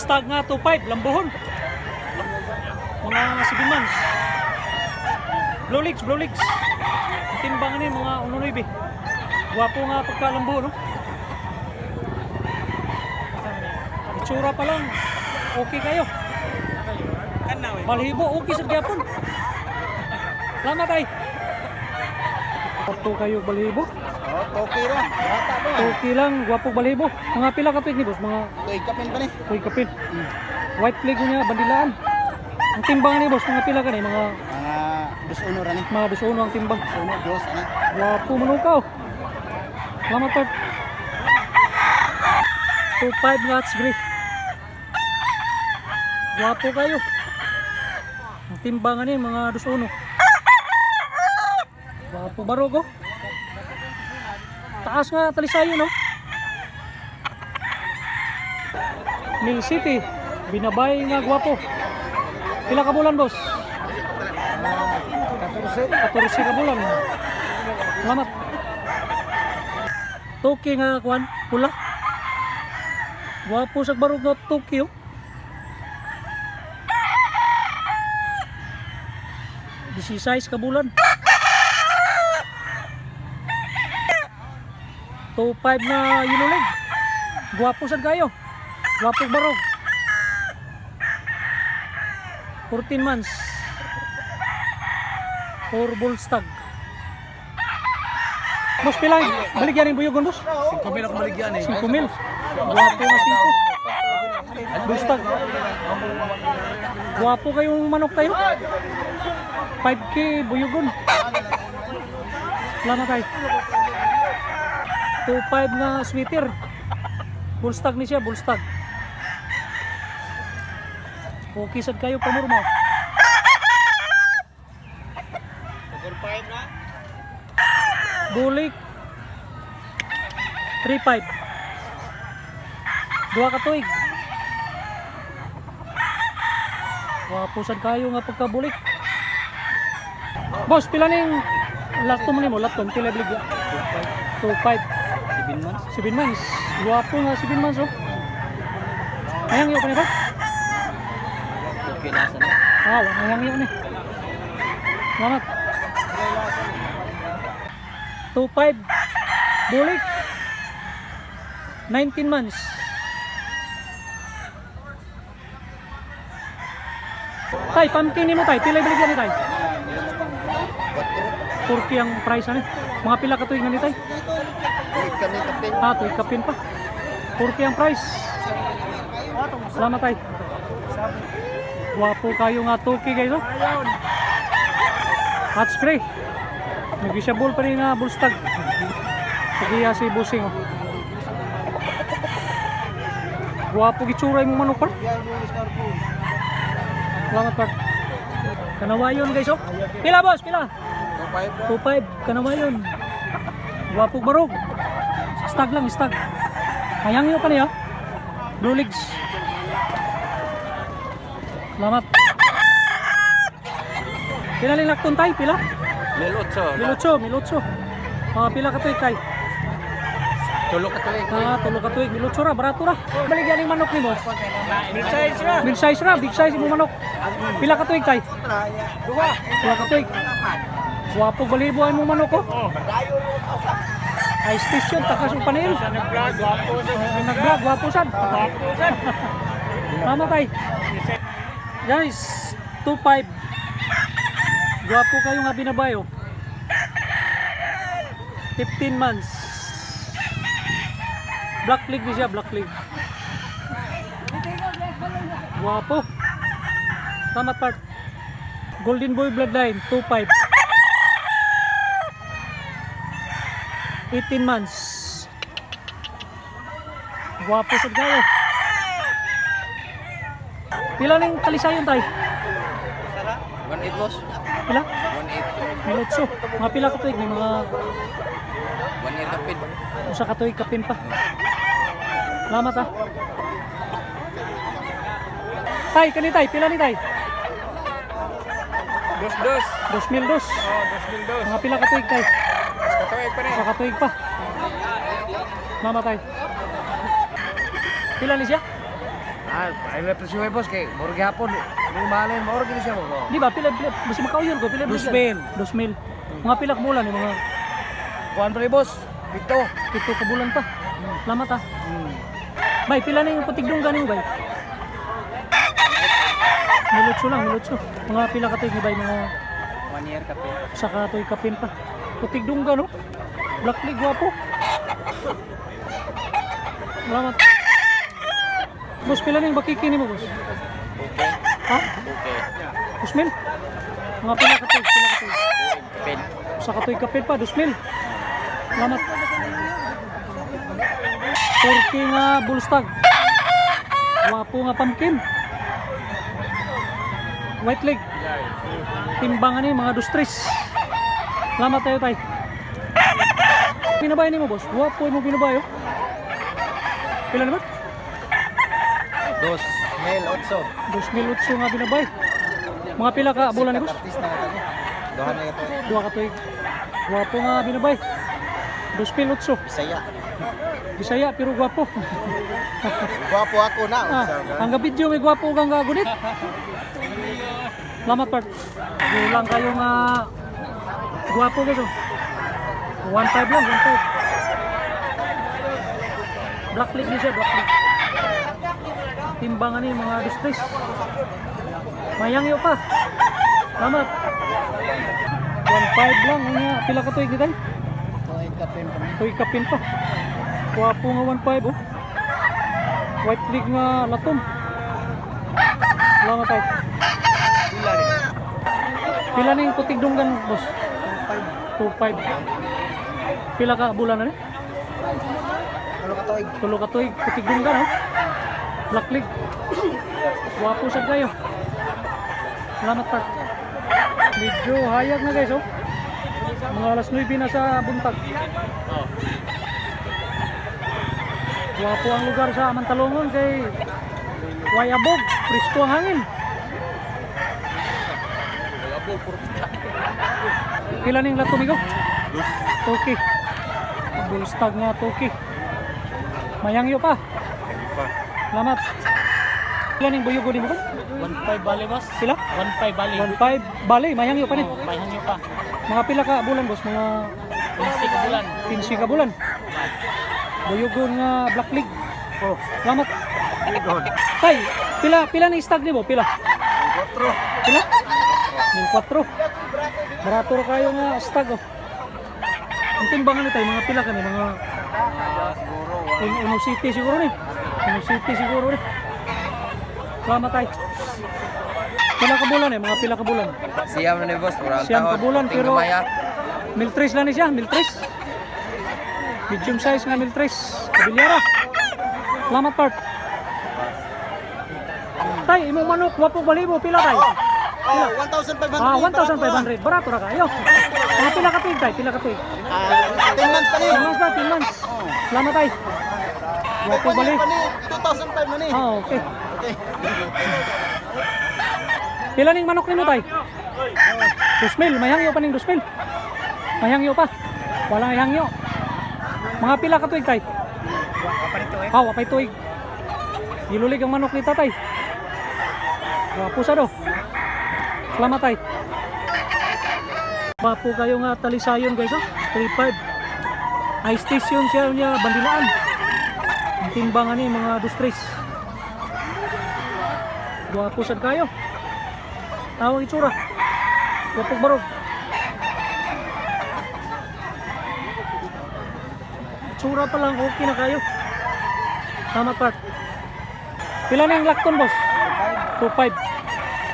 stag nga 2.5 lambuhon. Mga 7 months. Blue legs. Timbangan ni mga 1.9. Gwapo nga pagkalambo, no? Itsura pa lang. Okay kayo. Balhibo, okay sa gyapon. Salamat ay. Gwapo kayo balhibo. Okay ra. Bata ba? Okay lang, gwapo balhibo. Mga pila ka tuig ni boss, mga Tuig kapin pa ni. tuig kapit. White flag niya, bandilaan. Ang timbangan ni boss, mga pila ka ni, mga Dos uno ra ni. 21 ang timbang. Uno, dos ani. Gwapo manukaw. Salamat Tart. 2.5 nuts gray. Gwapo kayo. Ang timbangan ni mga 21. Gwapo barogo. Taas nga talisayo, no? Mill City. Binabay nga gwapo. Pila ka bulan, boss? 14 ka bulan. Salamat. Toki nga kuan, pula. Gwapo sa barog nga Toki, oh. 16 ka bulan. 2.5 na yellow leg. Gwapo sad kayo. Gwapo barog. 14 months. 4 bull stag. Boss pilang baligyan yung buyogon, boss? 5,000 ako maligyan eh. 5,000. Gwapo nga 5. Bull stag. Gwapo kayong manok tayo. 5K buyogon. Salamat tayo. 2.5 na sweater. Bull stag ni siya, bull stag. Okay sad kayo pamurma. Bulik 3.5. Dua ka tuig. Wapo sad kayo nga pagkabulik. Boss, pila ning latom nimo? Latom pila bligya? 2.5. 7 months. 7 months. Guwapo nga 7 months, oh. Ayang iyo pa nito? Okay na sa na. Ayang iyo ni. Salamat. 2.5. Bulik. 19 months. Tay, pamkin mo tay. Pila ibalik yan ni tay? 40 ang price ani. Mga pila ka tuig na ni tay? Kami kapin. Tuig kapin pa. 40 ang price. Salamat tay. Wapo kayo nga tuki guys, oh. Hot spray. Nag-isabol pa rin nga bullstag. Pagiya si Busing, oh. Wapo gitsuray mo manok par. Salamat par. Kanawayon guys, oh. Pila boss, pila? 2.5. Kanawayon. Wapo barog. Stag lang, stag. Hayang nyo pa niya. Blue legs. Salamat. Pila rin lakton tay, pila? 18. Mga pila ka tuig tay? Tulo ka tuig. Tulo ka tuig. 18 ra, barato ra. Baligyan yung manok ni boss. Big size ra. Big size mo manok. Pila ka tuig tay? Pila ka tuig. Wapo balibo ay mo manok ko. Ay station takas yung panel. Nag-vlog, wapo sad. Tama tay. Guys, 2.5. Gwapo kayo nga binabayo. 15 months. Black leg ni siya, black leg. Gwapo. Tamat part. Golden Boy Bloodline, 2.5. 18 months. Gwapo sad kayo. Pila ning talisayon tay? 1.8 boss. Pila? 1.8. Milotso. Mga pila ka tuig, may mga 1 year kapin. usa ka tuig kapin pa. Salamat ha. Tay, kani tay, pila ni tay? Dos. 2,002. Oh, 2,002. Mga pila ka tuig tay? Katuig pa rin. Usa ka tuig pa. Salamat tay. Pila ni siya? Ay may presyo boss kay murag hapon. Yung mahalin mo gini siya mo. Di ba pila basi makauyon ko pila 2,000. 2,000. Mga pila ka bulan ni mga Kuan pa boss. Pito. 7 ka bulan pa. Salamat ha. Bay, pila na yung putigdong ganing bay? Milutso lang, milutso. Mga pila ka ni bay mga 1 year kapin. saka to'y kapin pa. Putigdong gano? Black League, gwapo. Salamat. Boss, pila na yung bakiki ni mo, boss? Okay. Ha? Okay. Dusmil? Mga pila ka pila ka Kapin. Saka to'y kapin pa, Dusmil. Salamat. Turkey nga bullstag. Gwapo nga pumpkin. White leg. Timbangan ni mga dustris. Salamat tayo tay. Pinabay ni mo boss. Gwapo mo pinabay oh. Pila naman? 2,008. 2,008 nga binabay. Mga pila ka bulan ni boss? Artista na kami. Dohan na ito. Dua ka toy. Gwapo nga binabay. 2,008. Bisaya. Bisaya pero gwapo. Gwapo ako na. Ang video may gwapo kang gagunit. Salamat part. Gulang kayo nga gwapo guys oh. 1.5 lang, 1.5. Black League ni siya, Black League. Timbangan ni mga dustris. Mayangyo pa. Salamat. 1.5 lang, nga pila ka tuig ni tay? Tuig kapin pa. Gwapo nga 1.5 oh. White League nga latom. Salamat tay. Pila na yung putigdunggan, boss? 2.5. Pila ka bulan na rin? Tulo ka tuig. Putigdunggan, oh. Black League. Wapo sad kayo. Salamat pa. Medyo hayag na guys, oh. Mga alas 9 na sa buntag. Wapo ang lugar sa Mantalongon kay Wayabog. Presko ang hangin. Pila ning lato migo? Toki. Bullstag nga toki. Mayangyo pa. Salamat. Pila ning buyugo ni mo? 1.5 bali boss. Pila? 1.5 bali. 1.5 bali, mayangyo pa ni. Mayhanyo pa. Mga pila ka bulan boss? Mga 15 ka bulan. 15 ka bulan. Buyugo nga Black League. Oh, salamat. Tay, pila ning stag ni mo? Pila? 4. Pila? 4. Barato ra kayo nga stag oh. Ang timbangan ni tayo mga pila ka ni mga Uno City siguro ni. Uno City siguro ni. Salamat tayo. Pila ka bulan eh, mga pila ka bulan. Siyam na ni boss. Siyam ka bulan pero miltris lang ni siya, miltris. Medium size nga miltris. Kabilyara. Salamat part. Tay, imong manok, wapong balibo, pila tay? Pila? 1,500. 1,500. Barato ra kayo. Mga pila ka tuig tay, pila ka tuig? 10 months pa ni. 10 months ba? 10 months. Salamat tay. Wapo bali. 2,500 na ni. Ah, okay. Pila ning manok nimo tay? 2,000, mayangyo pa ning 2,000. Mayangyo pa. Walang mayangyo. Mga pila ka tuig tay? Ah, wapay tuig. Gilulig ang manok ni tatay. Wapo sa do. Salamat tay. Wapo kayo nga talisayon guys oh. 3.5. High station siya niya Bandilaan. Ang timbangan ni mga dustris. Wapo sad kayo. Tawag itsura. Wapog barog. Itsura pa lang okay na kayo. Salamat part. Pila na yung lakton boss? 2.5.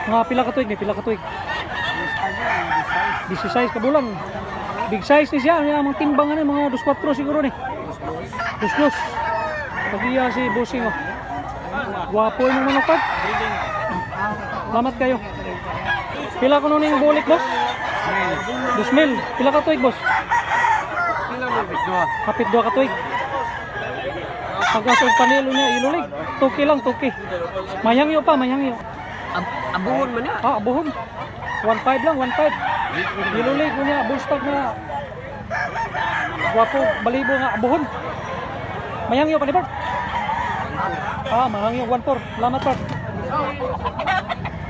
Mga pila ka tuig ni, pila ka tuig? 16 ka bulan. Big size ni siya, ang timbangan ni mga 2.4 siguro ni. 2.2. Pag-iya si bossing oh. Wapo yung mga pag. Salamat kayo. Pila ko nun yung bulik boss? 2,000. Pila ka tuig boss? Kapit 2 ka tuig. Pag-asog panilo niya, ilulig. Tuki lang, tuki. Mayangyo pa, mayangyo. Abuhon man na. Ah, abuhon. 1.5 lang, 1.5. Ilulig mo niya, bullstag na. Wapo, balibo nga, abuhon. Mayangyo pa ni Bart. Ah, mahang yung 1-4. Salamat, Pat.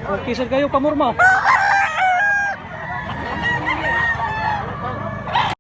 Okay, sir kayo, pamurma.